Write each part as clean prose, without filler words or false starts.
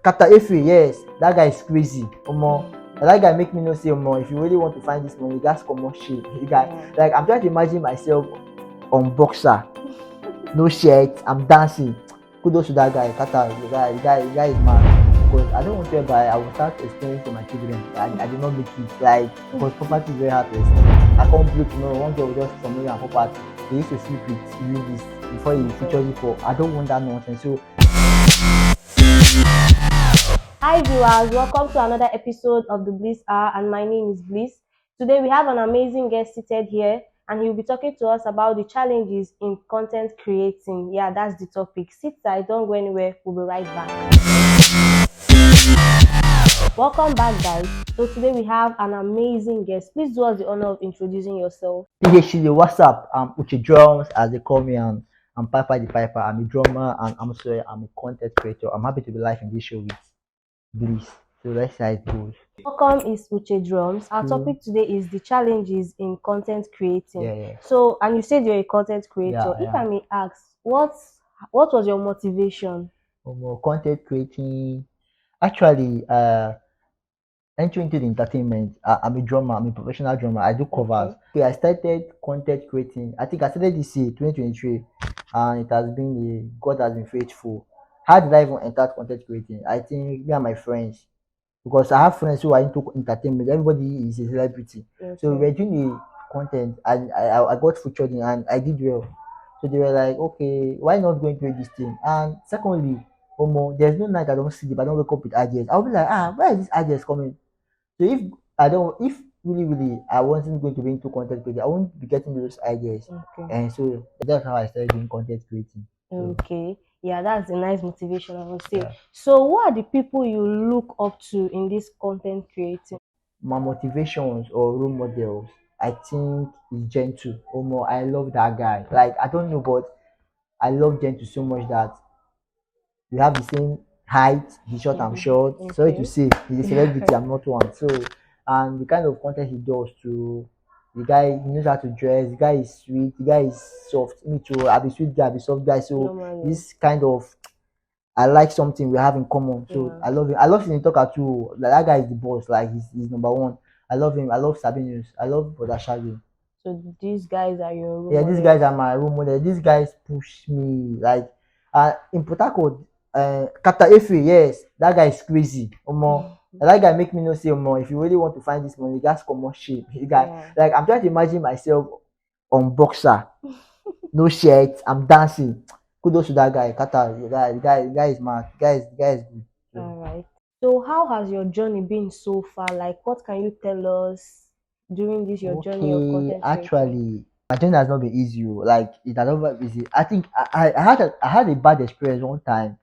Kata Efe, yes, that guy is crazy. That guy make me know say, if you really want to find this money, that's common shit. The guy, like, I'm trying to imagine myself on boxer, no shirt, I'm dancing. Kudos to that guy, Kata. The guy is mad. Because I don't want to ever, I will start explaining to my children. I did not make it, like, because property is very hard to explain. I can't believe tomorrow one girl will just come here and property. He used to sleep with doing this before he features it for. I don't want that nonsense. So hi viewers, welcome to another episode of the Bliss Hour, and my name is Bliss. Today we have an amazing guest seated here, and he will be talking to us about the challenges in content creating. Yeah, that's the topic. Sit tight, don't go anywhere. We'll be right back. Welcome back, guys. So today we have an amazing guest. Please do us the honor of introducing yourself. PhD, what's up? I'm Uche Drums, as they call me, and I'm Piper the Piper. I'm a drummer, and I'm a content creator. I'm happy to be live in this show with Bliss. So let's see how it goes. Welcome is Uche Drums. Our topic today is the challenges in content creating. Yeah. So, and you said you're a content creator. Yeah, if I may ask, what was your motivation? Content creating. Actually, entering into the entertainment. I'm a drummer. I'm a professional drummer. I do covers. Okay, I started content creating. I think I started this year, 2023, and it has been God has been faithful. How did I even enter content creating? I think me and my friends, because I have friends who are into entertainment. Everybody is a celebrity, so we were doing the content, and I got featured in, and I did well. So they were like, okay, why not going to this thing? And secondly, there's no night I don't sleep. I don't wake up with ideas. I'll be like, where is this ideas coming? So if really I wasn't going to be into content creating, I won't be getting those ideas. Okay. And so that's how I started doing content creating. Okay. Yeah, that's a nice motivation, I would say. Yeah. So, what are the people you look up to in this content creating? My motivations or role models, I think, is Gentle. I love that guy. Like, I don't know, but I love Gentle so much that we have the same height. He's short, I'm short. Okay. Sorry to say, he's a celebrity. I'm not one. So, and the kind of content he does too. The guy he knows how to dress. The guy is sweet. The guy is soft. Me too. I be sweet guy. I be soft guy. So Normally. this kind of, I like something we have in common. So I love him. I love seeing talker too. Like, that guy is the boss. Like, he's number one. I love him. I love Sabinus. I love Brother Shaggy. So these guys are your role Yeah, these models. guys are my role model. These guys push me. Like, in Port Harcourt, Kata Efe, yes, that guy is crazy. That guy make me know say, if you really want to find this money, that's common shit. The guy, like, I'm trying to imagine myself on boxer, no shirt, I'm dancing. Kudos to that guy, Kata. The guy is mad. The guy is good. All right. So, how has your journey been so far? Like, what can you tell us during this your journey of content creating? Actually, my journey has not been easy. Like, it has not been easy. I think I had a bad experience one time.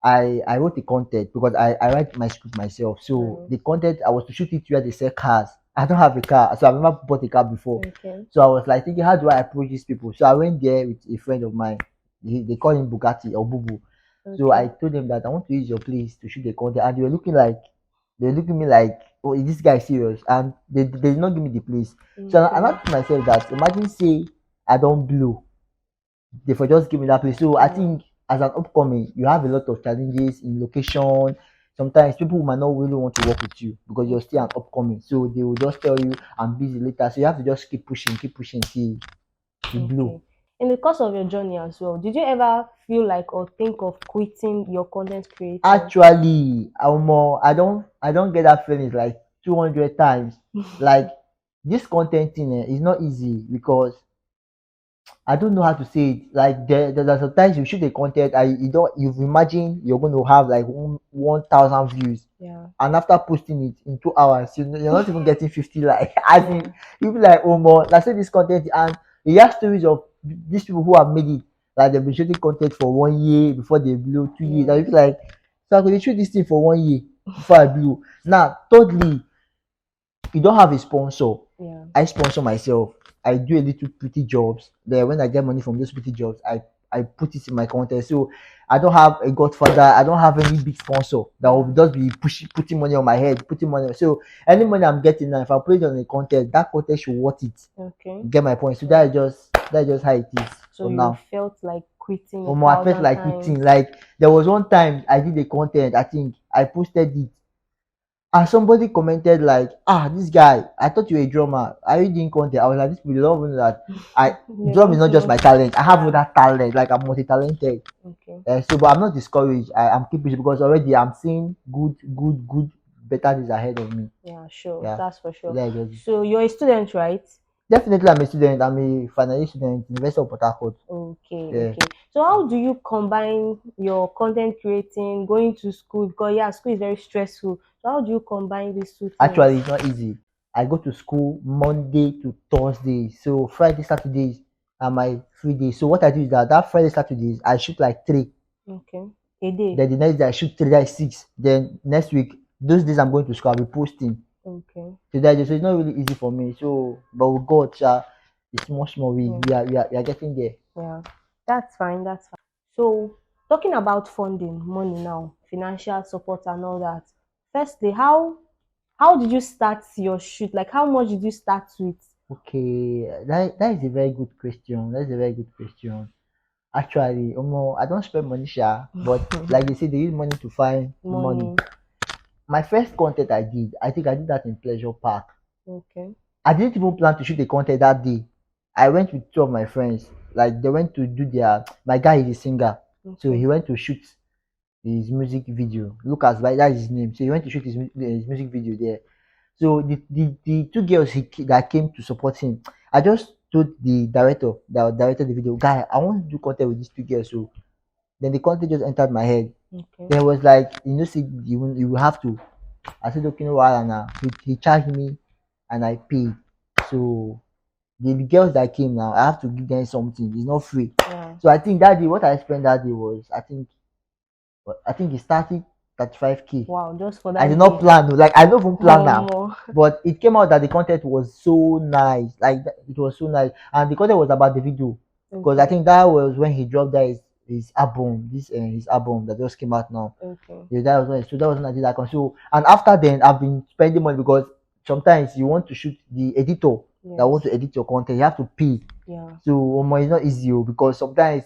I wrote the content because I write my script myself. So the content I was to shoot it where they sell cars. I don't have a car, so I've never bought a car before. Okay. So I was like thinking, how do I approach these people? So I went there with a friend of mine. They call him Bugatti or Bubu. Okay. So I told them that I want to use your place to shoot the content, and they were looking at me like, oh, is this guy serious? And they did not give me the place. So I asked myself that, imagine say I don't blow, they for just give me that place. So I think as an upcoming, you have a lot of challenges in location. Sometimes people might not really want to work with you because you're still an upcoming. So they will just tell you, I'm busy later. So you have to just keep pushing till you blow. In the course of your journey as well, did you ever feel like or think of quitting your content creating? Actually, I don't get that feeling like 200 times. Like, this content thing is not easy because I don't know how to say it. Like, there's sometimes you shoot a content and you've imagined you're going to have like 1,000 views. Yeah. And after posting it in 2 hours, you're not even getting 50 like. I think you be like, oh more. Let's say this content, and you hear stories of these people who have made it. Like, they've been shooting content for 1 year before they blew 2 years. And you feel like, so I could shoot this thing for 1 year before I blew. Now, thirdly, you don't have a sponsor. Yeah. I sponsor myself. I do a little pretty jobs. There, when I get money from those pretty jobs, I put it in my content. So I don't have a godfather. I don't have any big sponsor that will just be putting money on my head, putting money. So any money I'm getting now, if I put it on the content, that content should worth it. Okay. Get my point. So that's just how it is. So you now felt like quitting a I felt thousand like times? quitting. Like there was one time I did the content. I think I posted it, and somebody commented like, "Ah, this guy. I thought you were a drummer. Are you doing content?" I was like, "This people don't know that I They drum is don't not just know. my talent. I have Yeah. other talent. Like I'm multi-talented." Okay. So, but I'm not discouraged. I'm keeping it because already I'm seeing good, better days ahead of me. Yeah, sure. Yeah. That's for So sure. that's just it. So you're a student, right? Definitely, I'm a student. I'm a final year student, University of Port Harcourt. Okay, Yeah. okay. So how do you combine your content creating, going to school? Because yeah, school is very stressful. So how do you combine these two Actually, things? it's not easy. I go to school Monday to Thursday. So Friday, Saturdays are my free days. So what I do is that Friday, Saturdays, I shoot like three. Okay. A day. Then the next day I shoot three, that's six. Then next week, those days I'm going to school, I'll be posting. Okay. So it's not really easy for me. So but with God, it's much more we are getting there. Yeah. That's fine. That's fine. So talking about funding, money now, financial support and all that. Firstly, how did you start your shoot? Like how much did you start with? Okay, that is a very good question. That's a very good question. Actually, I don't spend money, but like they say, they use money to find money. Money. My first content I think I did that in Pleasure Park. Okay. I didn't even plan to shoot the content that day. I went with two of my friends. Like they went to do my guy is a singer. So Okay. he went to shoot his music video. Lucas, right? That's his name. So he went to shoot his music video there. So the two girls that came to support him, I just told the director that directed the video, guy, I want to do content with these two girls. So then the content just entered my head. Okay. Then it was like, see, you will have to. I said, okay, no, while now he charged me, and I paid. So the girls that came now, I have to give them something. It's not free. Yeah. So I think that day, what I spent that day was, I think it started 35K. Wow, just for that I did not day. plan, like I don't even plan now. More. But it came out that the content was so nice, it was so nice, and the content was about the video because I Okay. think that was when he dropped that his album, his album that just came out now. Okay. Yeah, that was when I did that. So and after then, I've been spending money because sometimes you want to shoot the editor that want Yes. to edit your content, you have to pay. Yeah. So it's not easy because sometimes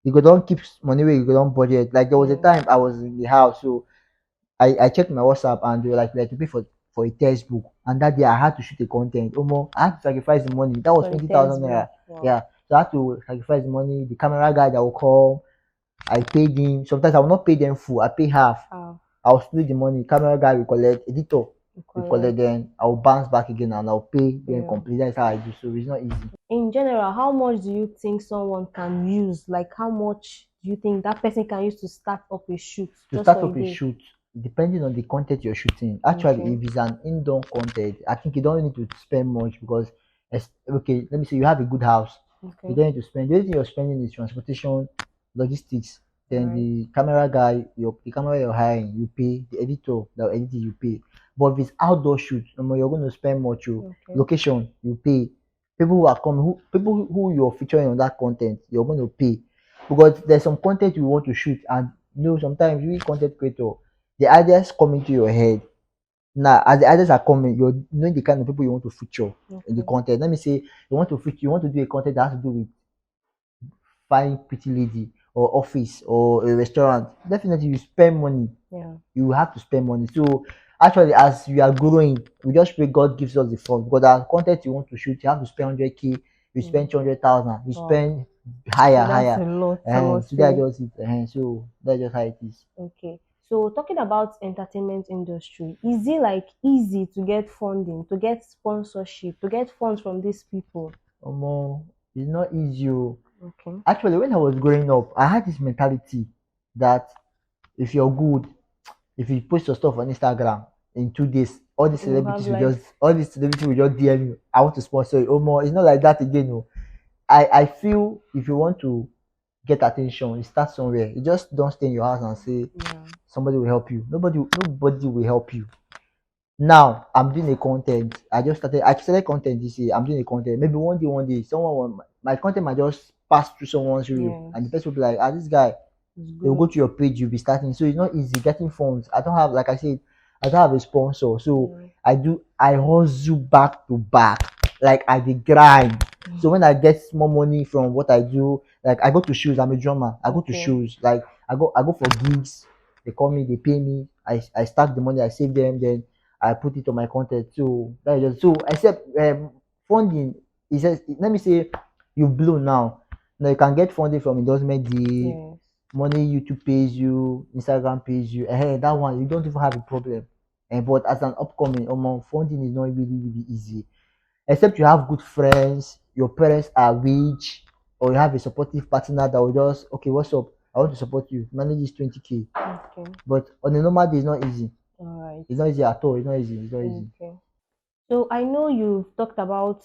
you go don't keep money where you go don't budget. Like there was a time I was in the house, so I checked my WhatsApp and they were like to pay for a textbook. And that day I had to shoot the content. I had to sacrifice the money. That was For the 20,000 textbook. naira. Wow. Yeah. So I had to sacrifice the money. The camera guy that will come, I paid him. Sometimes I will not pay them full. I pay half. I'll split the money. Camera guy will collect. Editor will collect. Then I'll bounce back again and I'll pay them complete. That's how I do. So it's not easy. In general, how much do you think someone can use? Like how much do you think that person can use to start up a shoot? To just start for up a day? shoot, depending on the content you're shooting. Actually, Okay. if it's an indoor content, I think you don't need to spend much because, okay, let me say you have a good house. You Okay. don't need to spend. The only thing you're spending is transportation, logistics. Then Right. the camera guy, the camera you're hiring, you pay. The editor that will edit it, you pay. But if it's outdoor shoot, you're going to spend much. Okay. Location, you pay. People who are coming, people who you're featuring on that content, you're going to pay because there's some content you want to shoot, and sometimes you content creator, the ideas come into your head. Now, as the ideas are coming, you're knowing the kind of people you want to feature in the content. Let me say you want to do a content that has to do with fine pretty lady or office or a restaurant. Definitely you spend money. Yeah. You have to spend money. So actually, as we are growing, we just pray God gives us the funds because our content you want to shoot, you have to spend 100K, you spend 200,000, you spend higher. That's a lot. So that's just it. So that's just how it is. Okay. So talking about entertainment industry, is it like easy to get funding, to get sponsorship, to get funds from these people? It's not easy. Okay. Actually, when I was growing up, I had this mentality that if you're good, if you post your stuff on Instagram in 2 days, all these celebrities will just DM you. I want to sponsor you. It's not like that again. No. I feel if you want to get attention, you start somewhere. You just don't stay in your house and say somebody will help you. Nobody will help you. Now I'm doing a content. I started content this year. I'm doing a content. Maybe one day, my content might just pass through someone's reel, and the person will be like, this guy. They'll go to your page. You'll be starting. So it's not easy getting funds. I don't have, like I said, I don't have a sponsor. So I hustle back to back. Like I did grind. So when I get more money from what I do, like I go to shows, I'm a drummer. I go to Okay. shows, like I go for gigs. They call me, they pay me. I stack the money, I save them, then I put it on my content. So that is just so. Except funding is just, let me say you blow now. Now you can get funding from endorsement deal, Yes. money YouTube pays you, Instagram pays you. That one you don't even have a problem. But as an upcoming, funding is not really easy. Except you have good friends, your parents are rich, or you have a supportive partner that will just, okay, what's up? I want to support you. Manage this 20K. Okay. But on a normal day, it's not easy. All right. It's not easy at all. It's not easy. It's not easy. Okay. So I know you've talked about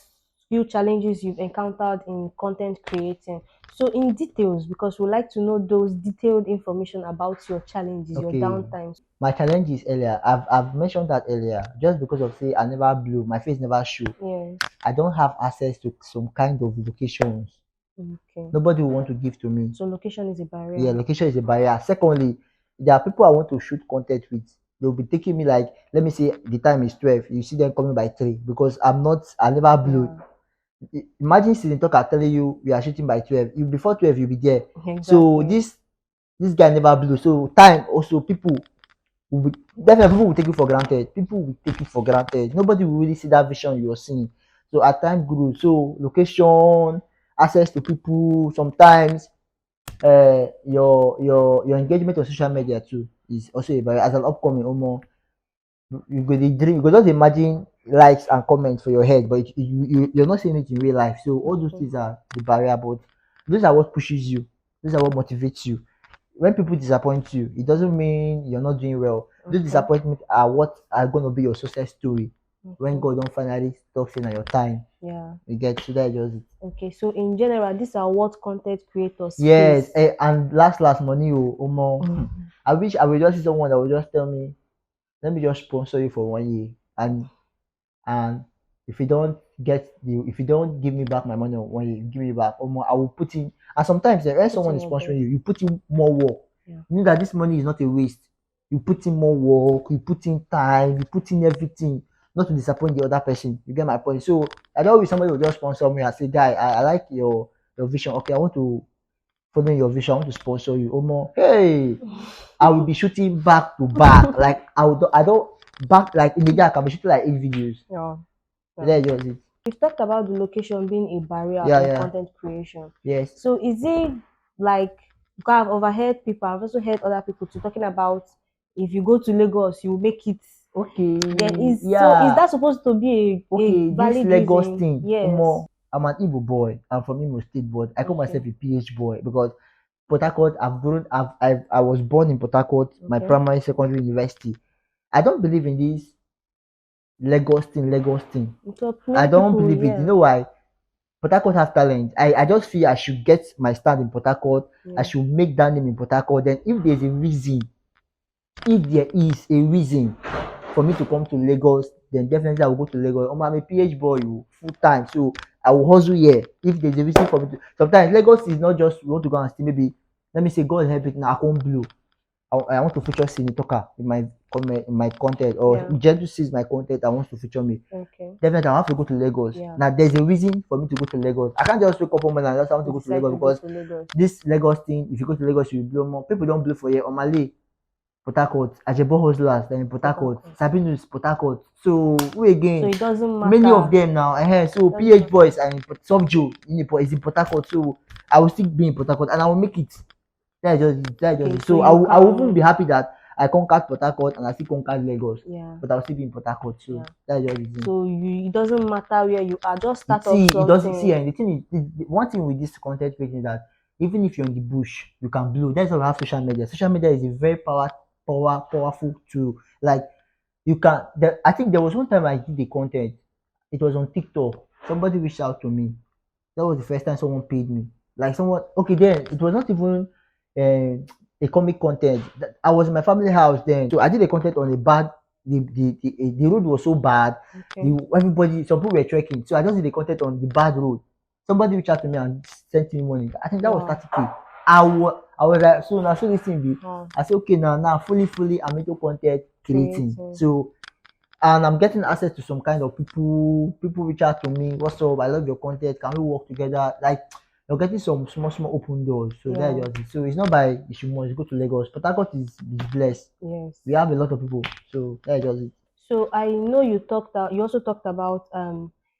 few challenges you've encountered in content creating. So in details, because we like to know those detailed information about your challenges, your Okay. downtimes. My challenge is earlier. I've mentioned that earlier. Just because of say I never blew, my face never show. Yes. I don't have access to some kind of locations. Okay. Nobody will want to give to me. So location is a barrier. Yeah, location is a barrier. Secondly, there are people I want to shoot content with. They'll be taking me like, let me say the time is 12. You see them coming by 3 because I never blew. Imagine sitting talker telling you we are shooting by 12. You before 12 you'll be there. Exactly. So this guy never blew. So time also people will be, definitely people will take it for granted. People will take it for granted. Nobody will really see that vision you're seeing. So at time grew. So location, access to people, sometimes your engagement on social media too is also a barrier. As an upcoming you go dey dream, you go just imagine likes and comments for your head, but you're not seeing it in real life. So all those things are the barrier, but those are what pushes you. Those are what motivates you. When people disappoint you, it doesn't mean you're not doing well. Those disappointments are what are going to be your success story when God don't finally stop saying at your time. Yeah. You get to that just. Okay, so in general, these are what content creators Yes, face. and last money, I wish I would just see someone that would just tell me, let me just sponsor you for 1 year, and if you don't give me back my money on 1 year, give me back, I will put in. And sometimes when someone is sponsoring you, you put in more work. Yeah. You know that this money is not a waste. You put in more work, you put in time, you put in everything, not to disappoint the other person. You get my point? So I don't wish somebody will just sponsor me and say, guy, I like your vision. Okay, I want to follow your vision. I want to sponsor you. Hey, I will be shooting back to back. Like I don't back like in the day I can be shooting like 8 videos. Yeah. That's just it. We've talked about the location being a barrier Yeah. content creation. Yes. So is it like, because I've overheard people, I've also heard other people to talking about if you go to Lagos, you will make it. Okay. Then so is that supposed to be a valid this Lagos reason? thing? Yes. I'm an Igbo boy. I'm from Imo State, but I call myself a PH boy because Port Harcourt. I was born in Port Harcourt. My primary, secondary, university. I don't believe in this Lagos thing. I don't believe it. You know why? Port Harcourt have talent. I just feel I should get my stand in Port Harcourt. I should make that name in Port Harcourt. Then if there is a reason for me to come to Lagos, then definitely I will go to Lagos. I'm a PH boy full time, so I will hustle here. If there's a reason for me to, sometimes Lagos is not just you want to go and stay. Maybe let me say God help it now. I can't blue. I want to feature Sini Toka in my content, or Gentle sees my content and wants to feature me. Okay. Definitely I have to go to Lagos. Now there's a reason for me to go to Lagos. I can't just wake up one morning and just want to go to Lagos because this Lagos thing, if you go to Lagos you blow more. People don't blow for you. Omale, Port Harcourt, Ajebo hustlers, then in Port Harcourt, Sabino is Port Harcourt. So who again? So it doesn't matter. Many of them now. So PH boys and Soft Joe is in Port Harcourt. So I will still be in Port Harcourt and I will make it. That's just it. So I will even be happy that I conquered Port Harcourt and I still conquered Lagos. Yeah. But I'll still be in Port Harcourt. So that's just it. So it doesn't matter where you are, just start off something. It doesn't. And the thing is, the one thing with this content creating is that even if you're in the bush, you can blow. That's why we have social media. Social media is a very powerful tool. Like you can. I think there was one time I did the content. It was on TikTok. Somebody reached out to me. That was the first time someone paid me. Like someone. Okay, then it was not even a comic content. I was in my family house then, so I did a content on a bad. The road was so bad. Everybody, some people were trekking, so I just did the content on the bad road. Somebody reached out to me and sent me money. I think that was 30K. I was like, so now so this thing be. I said okay now fully I'm into content creating. So and I'm getting access to some kind of people. People reach out to me, what's up? I love your content. Can we work together? Like you're getting some small open doors. So that's Yeah. just it. So it's not by you must go to Lagos. Port Harcourt is blessed. Yes. We have a lot of people. So that's just it. So I know you also talked about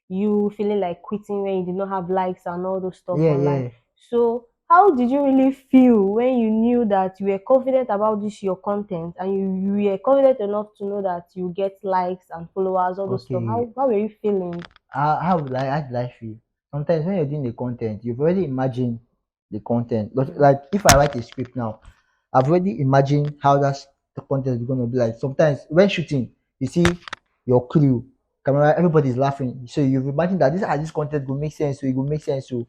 you feeling like quitting when you did not have likes and all those stuff Yeah, online. yeah. So how did you really feel when you knew that you were confident about this your content and you were confident enough to know that you get likes and followers, all those stuff? Okay. How were you feeling? How would I feel? Sometimes when you're doing the content, you've already imagined the content. But Mm. like if I write a script now, I've already imagined how the content is gonna be like. Sometimes when shooting, you see your crew, camera, everybody's laughing. So you've imagined that this content will make sense, so it will make sense. So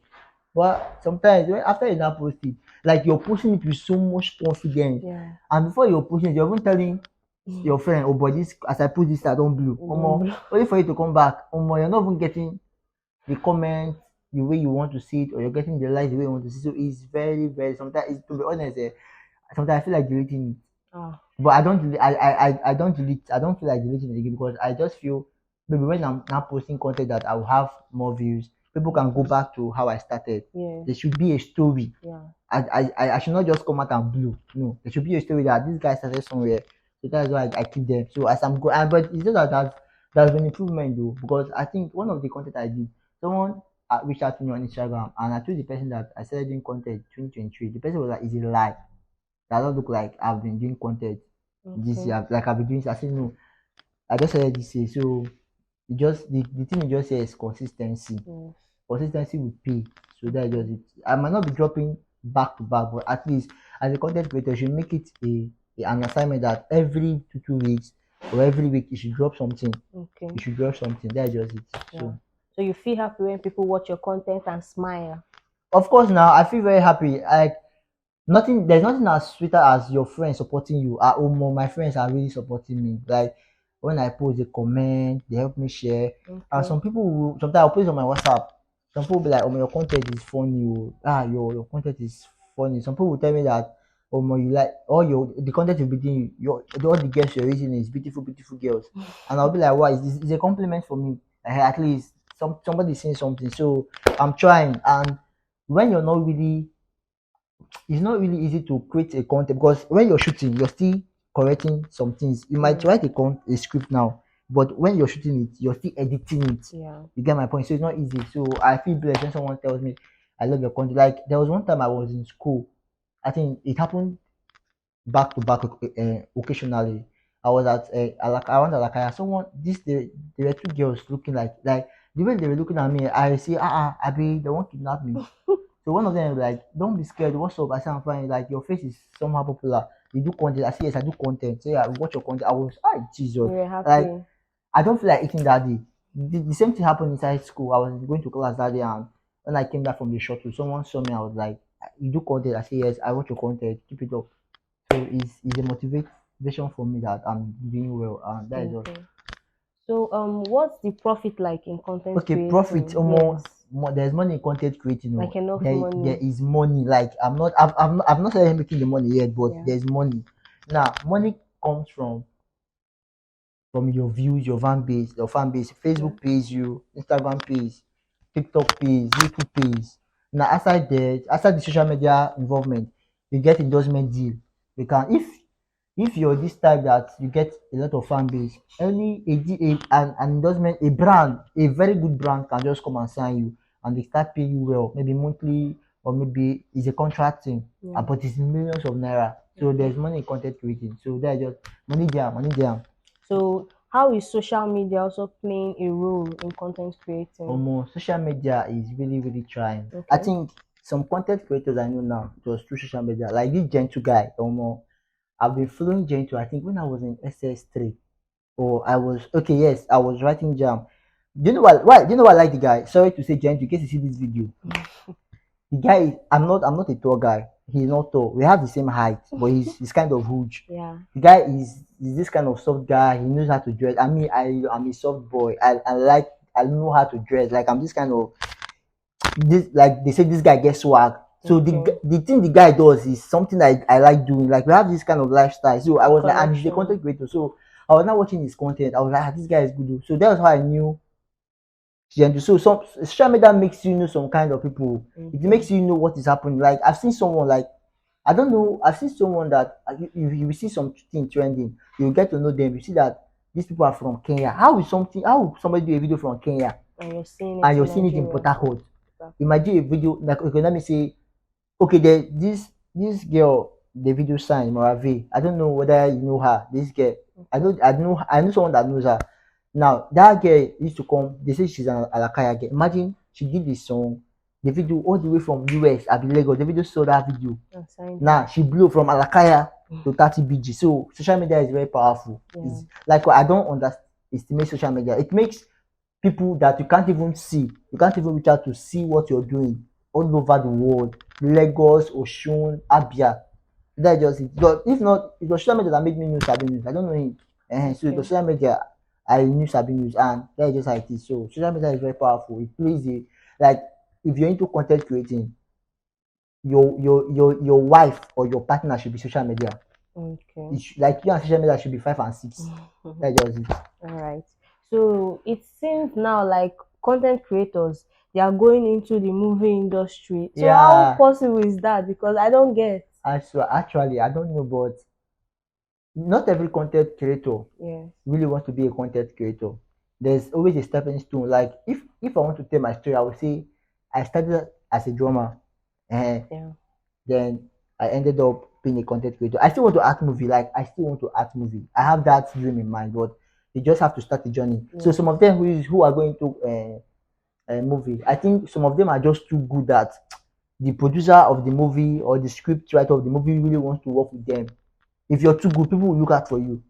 but sometimes after you now post it, like you're posting it with so much confidence. Yeah. And before you're posting it, you're even telling your friend, oh but this as I put this I don't blue. Only for you to come back. You're not even getting the comment the way you want to see it, or you're getting the likes the way you want to see it. So it's very sometimes it's, to be honest, sometimes I feel like deleting it. Ah. But I don't delete I don't delete I don't feel like deleting it again because I just feel maybe when I'm now posting content that I will have more views, people can go back to how I started. Yeah. There should be a story. Yeah. I should not just come out and blue. No, there should be a story that this guy started somewhere. So that's why I keep them. So as I'm going, but it's just that there's been improvement though because I think one of the content I did, someone reached out to me on Instagram and I told the person that I started doing content 2023. The person was like, "Is it a lie? That don't look like I've been doing content this Okay. year. Like I've been doing." I said no. I just started this year. So it just the thing you just say is consistency. Yes. Consistency will pay. So that's just it. I might not be dropping back to back, but at least as a content creator, you should make it an assignment that every 2 weeks or every week you should drop something. Okay. You should drop something. That's just it. Yeah. So So you feel happy when people watch your content and smile. of course now I feel very happy. Like nothing there's nothing as sweeter as your friends supporting you. At home, my friends are really supporting me. Like when I post a comment, they help me share. And Okay. some people will sometimes I'll post on my WhatsApp. Some people will be like, "Oh, my, your content is funny. Oh. Your content is funny." Some people will tell me that, "Oh, my, you like all your the content you're doing, all the girls you're using is beautiful girls." And I'll be like, "Why? It's a compliment for me. At least somebody saying something." So I'm trying. And when you're not really it's not really easy to create a content because when you're shooting, you're still correcting some things. You might Yeah. write a script now, but when you're shooting it, you're still editing it. Yeah. You get my point? So it's not easy. So I feel blessed when someone tells me, I love your content. Like there was one time I was in school. I think it happened back to back occasionally. I was at I went at Alakaya. Someone there were two girls looking like the way they were looking at me. I say, Abi, they won't kidnap me. So one of them was like, "Don't be scared. What's up?" I said, "I'm fine. Like your face is somehow popular. You do content." I said, "Yes, I do content." So yeah, watch your content. I was, Jesus. You were happy. Like I don't feel like eating that day. The same thing happened inside school. I was going to class that day, and when I came back from the shuttle, someone saw me. I was like, "You do content?" I said, "Yes, I watch your content. Keep it up." So it's a motivation for me that I'm doing well, and that is all. Okay. So what's the profit like in content Okay, creating? profit almost Yes. there's money in content creating. Like enough there money. is money. Like I've not started making the money yet, but Yeah. there's money. Now money comes from your views, your fan base. Facebook pays you, Instagram pays, TikTok pays, YouTube pays. Now outside the social media involvement, you get endorsement deal. You can if you're this type that you get a lot of fan base, any an endorsement, a brand, a very good brand can just come and sign you and they start paying you well, maybe monthly or maybe it's a contract thing, Yeah. but it's millions of naira. So there's money in content creating. So that's just money there. So how is social media also playing a role in content creating? Social media is really trying. I Okay. think some content creators I know now just through social media, like this Gentle guy, I've been following Gentle, I think when I was in SS3. Or I was okay, yes, I was writing jam. Do you know why? Do you know why I like the guy? Sorry to say, Gentle, in case you see this video. The guy is I'm not a tall guy. He's not tall. We have the same height, but he's kind of huge. Yeah. The guy is this kind of soft guy. He knows how to dress. I mean, I'm a soft boy. I know how to dress. Like I'm this kind of this like they say this guy gets swag. So Okay. the thing the guy does is something I like doing. Like we have this kind of lifestyle. So I was like, and he's a Connection. content creator. So I was not watching his content. I was like, this guy is good. So that was how I knew. So some social media makes you know some kind of people. It Okay. makes you know what is happening. Like I've seen someone like I don't know. I've seen someone that you see something trending. You get to know them. You see that these people are from Kenya. How is something? How will somebody do a video from Kenya And you're seeing it and you're in seeing it in Port Nigeria. Harcourt? Exactly. Imagine a video like okay, let me say okay, this girl, the video sign Morave. I don't know whether you know her. This girl, I know someone that knows her. Now that girl used to come. They say she's an Alakaya girl. Imagine she did this song, the video all the way from US, I be Lagos. The video saw that video. And signed Now she blew from Alakaya to 30 BG. So social media is very powerful. Yeah. It's like I don't underestimate social media. It makes people that you can't even see, you can't even reach out to see what you're doing all over the world. Lagos, Oshun, Abia. That just it. But if not, it was social media that made me know Sabi News. I don't know him. So it was social media I knew Sabi News, and that's just how it is. So social media is very powerful. It plays it like if you're into content creating, your wife or your partner should be social media. Okay. Like you and social media should be 5 and 6. That's just it. All right. So it seems now like content creators they are going into the movie industry. So how Yeah. possible is that? Because I don't get. Actually, I don't know, but not every content creator Yes. really wants to be a content creator. There's always a stepping stone. Like if I want to tell my story, I would say I started as a drummer, and Yeah. then I ended up being a content creator. I still want to act movie. Like I still want to act movie. I have that dream in mind, but you just have to start the journey. So Yeah. some of them who are going to a movie, I think some of them are just too good that the producer of the movie or the script writer of the movie really wants to work with them. If you're too good, people will look out for you.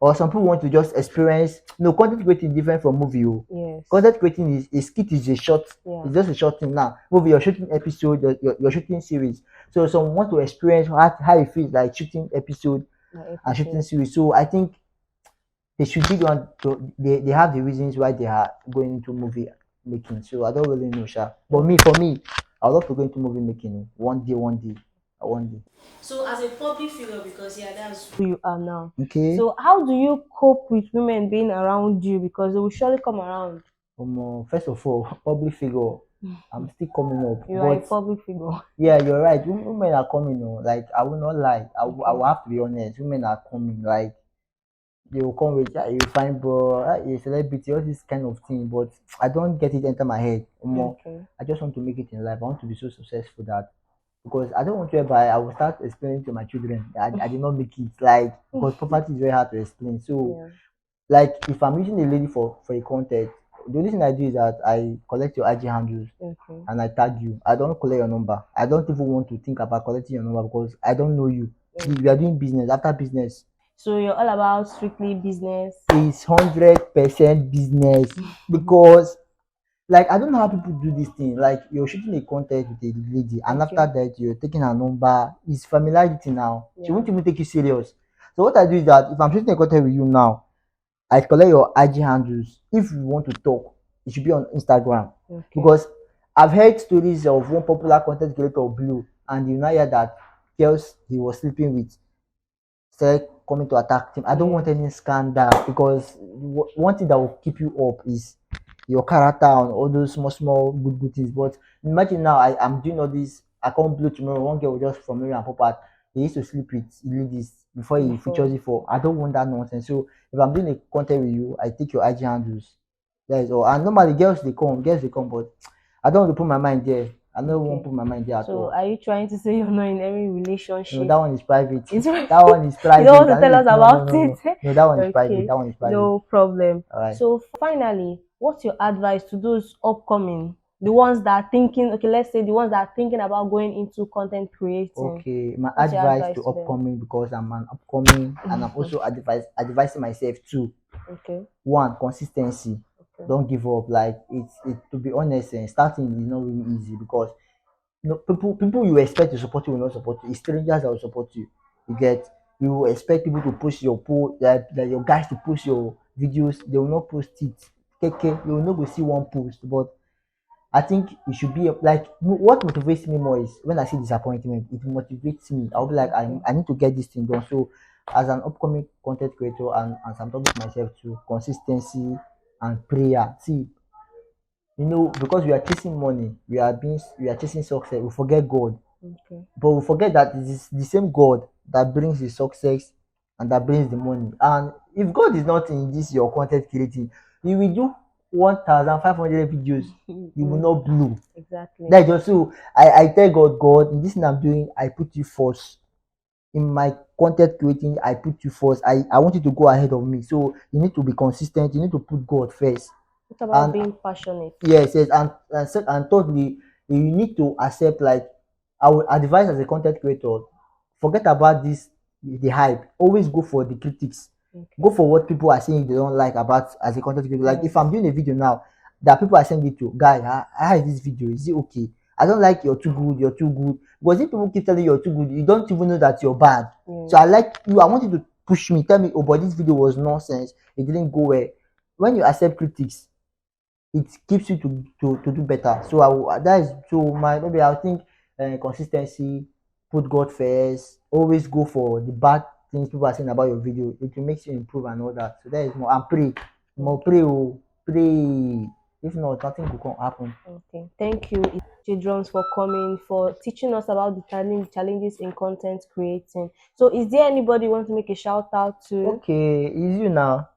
Or some people want to just experience. No, content creating is different from movie. Yes. Content creating is a skit is a short. Yeah. It's just a short thing now. Movie, you're shooting episode, you're shooting series. So some want to experience how it feels like shooting episode and shooting series. So I think they should be the one to they have the reasons why they are going into movie making. So I don't really know, Sha. But for me, I would love to go into movie making one day, one day. So as a public figure, because yeah, that's who you are now. Okay. So how do you cope with women being around you? Because they will surely come around. First of all, public figure. I'm still coming up. You are a public figure. Yeah, you're right. Women are coming. Like I will not lie. I will have to be honest. Women are coming. Like they will come with you fine bro, a celebrity, all this kind of thing. But I don't get it enter my head. Okay. I just want to make it in life. I want to be so successful that because I don't want to ever I will start explaining to my children that I did not make it. Like because poverty is very hard to explain. So Yeah. like if I'm using a lady for a content, the only thing I do is that I collect your IG handles Okay. and I tag you. I don't collect your number. I don't even want to think about collecting your number because I don't know you. We are doing business after business. So you're all about strictly business. It's 100% business because like I don't know how people do this thing. Like you're shooting a content with a lady, and Okay. after that you're taking her number. It's familiarity now. She Yeah. won't even take you serious. So what I do is that if I'm shooting a content with you now, I collect your IG handles. If you want to talk, it should be on Instagram. Okay. Because I've heard stories of one popular content creator, Blue, and you now hear that girls he was sleeping with started coming to attack him. I don't want any scandal because one thing that will keep you up is your character and all those small good things. But imagine now I'm doing all this. I come Blue tomorrow. One girl will just from me and pop out. He used to sleep with ladies before he features it for. I don't want that nonsense. So if I'm doing a content with you, I take your IG handles. That is all. And normally girls they come, but I don't want to put my mind there. I don't want to put my mind there at all. So are you trying to say you're not in any relationship? No, that one is private. That one is private. You don't want to tell us about it? No, that one is private. That one is private. No problem. All right. So finally, what's your advice to those upcoming, the ones that are thinking, okay, let's say the ones that are thinking about going into content creating? Okay, my advice to upcoming, because I'm an upcoming and I'm also advising myself too. Okay. One, consistency. Okay. Don't give up. Like it's to be honest, and starting is not really easy because people you expect to support you will not support you. It's strangers that will support you. You expect people to push your post, that your guys to push your videos. They will not post it. You will not go see one post, but I think it should be like what motivates me more is when I see disappointment. It motivates me. I'll be like, Okay. I need to get this thing done. So, as an upcoming content creator and as I'm talking to myself too, consistency and prayer. See, because we are chasing money, we are chasing success. We forget God, Okay. but we forget that it is the same God that brings the success and that brings the money. And if God is not in this your content creating, you will do 1,500 videos, you will Mm, not blow. exactly. That's just so I tell God, in this thing I'm doing, I put you first. In my content creating, I put you first. I want you to go ahead of me. So you need to be consistent, you need to put God first. What about And being passionate? yes, and thirdly, you need to accept, like, I would advise as a content creator, forget about this the hype. Always go for the critics. Go Okay. for what people are saying they don't like about as a content creator. Like if Yes. I'm doing a video now, that people are saying it to, guy, how is this video? Is it okay? I don't like you're too good, you're too good. Because if people keep telling you you're too good, you don't even know that you're bad. So Yes. I like you, I want you to push me, tell me, oh, but this video was nonsense, it didn't go well. When you accept critics, it keeps you to do better. So that is so my maybe I think consistency, put God first, always go for the bad things people are saying about your video. It will make you improve and all that. So that is more, and pray, more Okay. pray, oh, pray. If not, nothing will happen. Okay. Thank you, Drums, for coming, for teaching us about the challenges in content creating. So, is there anybody you want to make a shout out to? Okay, is you now.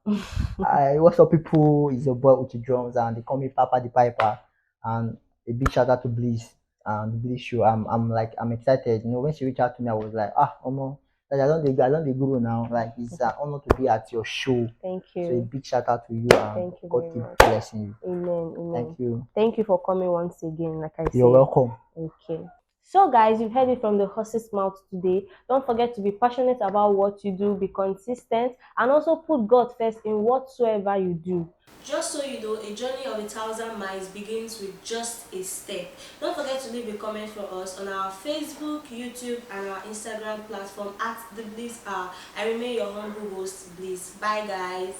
What's up, people? It's your boy Uchi Drums, and they call me Papa the Piper. And a big shout out to Bliss and the Bliss show. I'm excited. When she reached out to me, I was like, Omo, like, I don't the guru now. Like, it's an honor to be at your show. Thank So a you. big shout out to you, and Thank you God very keep much. blessing you. Amen. Thank Amen. you. Thank you for coming once again, like I You're said. welcome. Okay. So, guys, you've heard it from the horse's mouth today. Don't forget to be passionate about what you do, be consistent, and also put God first in whatsoever you do. Just so you know, a journey of 1,000 miles begins with just a step. Don't forget to leave a comment for us on our Facebook, YouTube, and our Instagram platform at The Bliss Hour. I remain your humble host, Bliss. Bye, guys.